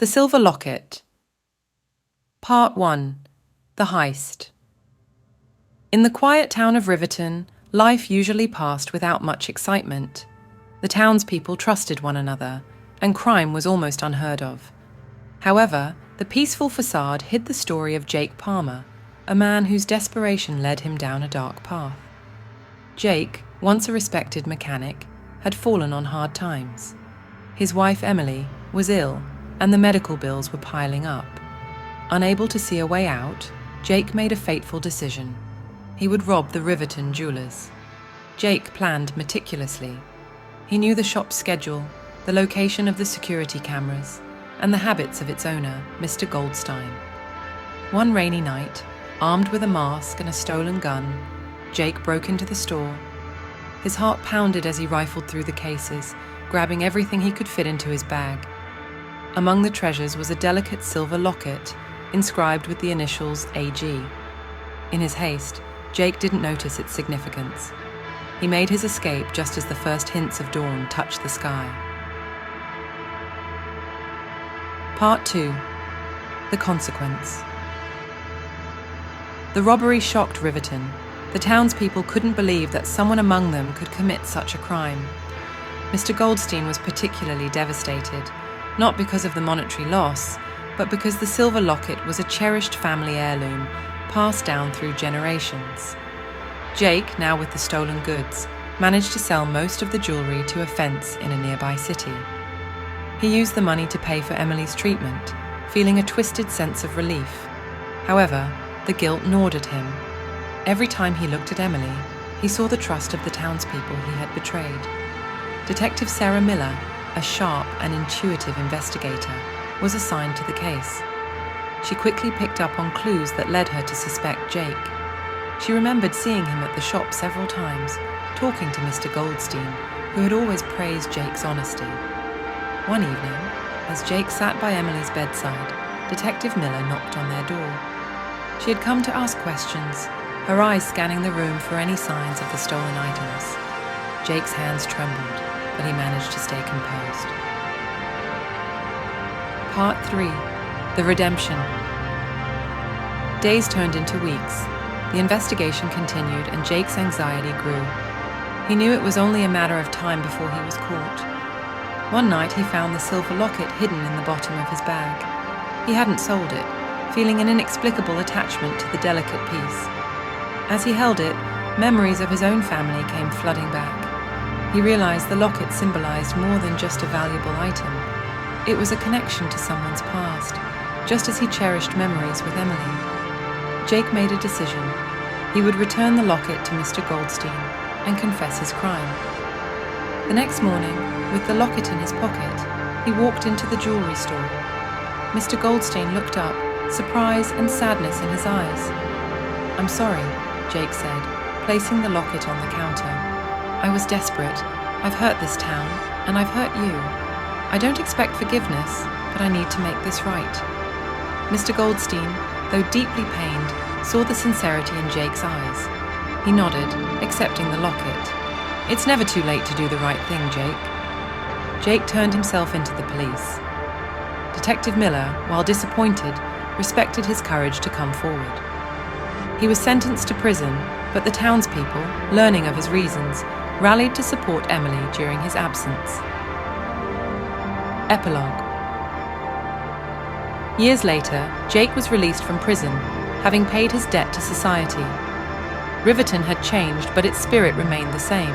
The Silver Locket. Part 1. The Heist. In the quiet town of Riverton, life usually passed without much excitement. The townspeople trusted one another, and crime was almost unheard of. However, the peaceful facade hid the story of Jake Palmer, a man whose desperation led him down a dark path. Jake, once a respected mechanic, had fallen on hard times. His wife Emily was ill, and the medical bills were piling up. Unable to see a way out, Jake made a fateful decision. He would rob the Riverton Jewelers. Jake planned meticulously. He knew the shop's schedule, the location of the security cameras, and the habits of its owner, Mr. Goldstein. One rainy night, armed with a mask and a stolen gun, Jake broke into the store. His heart pounded as he rifled through the cases, grabbing everything he could fit into his bag. Among the treasures was a delicate silver locket, inscribed with the initials AG. In his haste, Jake didn't notice its significance. He made his escape just as the first hints of dawn touched the sky. Part 2. The Consequence. The robbery shocked Riverton. The townspeople couldn't believe that someone among them could commit such a crime. Mr. Goldstein was particularly devastated, not because of the monetary loss, but because the silver locket was a cherished family heirloom passed down through generations. Jake, now with the stolen goods, managed to sell most of the jewelry to a fence in a nearby city. He used the money to pay for Emily's treatment, feeling a twisted sense of relief. However, the guilt gnawed at him. Every time he looked at Emily, he saw the trust of the townspeople he had betrayed. Detective Sarah Miller, a sharp and intuitive investigator, was assigned to the case. She quickly picked up on clues that led her to suspect Jake. She remembered seeing him at the shop several times, talking to Mr. Goldstein, who had always praised Jake's honesty. One evening, as Jake sat by Emily's bedside, Detective Miller knocked on their door. She had come to ask questions, her eyes scanning the room for any signs of the stolen items. Jake's hands trembled, but he managed to stay composed. Part 3. The Redemption. Days turned into weeks. The investigation continued, and Jake's anxiety grew. He knew it was only a matter of time before he was caught. One night he found the silver locket hidden in the bottom of his bag. He hadn't sold it, feeling an inexplicable attachment to the delicate piece. As he held it, memories of his own family came flooding back. He realized the locket symbolized more than just a valuable item. It was a connection to someone's past, just as he cherished memories with Emily. Jake made a decision. He would return the locket to Mr. Goldstein and confess his crime. The next morning, with the locket in his pocket, he walked into the jewelry store. Mr. Goldstein looked up, surprise and sadness in his eyes. "I'm sorry," Jake said, placing the locket on the counter. "I was desperate. I've hurt this town, and I've hurt you. I don't expect forgiveness, but I need to make this right." Mr. Goldstein, though deeply pained, saw the sincerity in Jake's eyes. He nodded, accepting the locket. "It's never too late to do the right thing, Jake." Jake turned himself into the police. Detective Miller, while disappointed, respected his courage to come forward. He was sentenced to prison, but the townspeople, learning of his reasons, rallied to support Emily during his absence. Epilogue. Years later, Jake was released from prison, having paid his debt to society. Riverton had changed, but its spirit remained the same.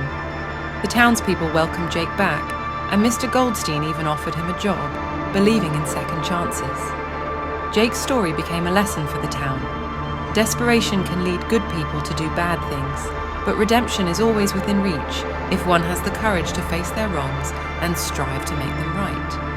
The townspeople welcomed Jake back, and Mr. Goldstein even offered him a job, believing in second chances. Jake's story became a lesson for the town. Desperation can lead good people to do bad things, but redemption is always within reach if one has the courage to face their wrongs and strive to make them right.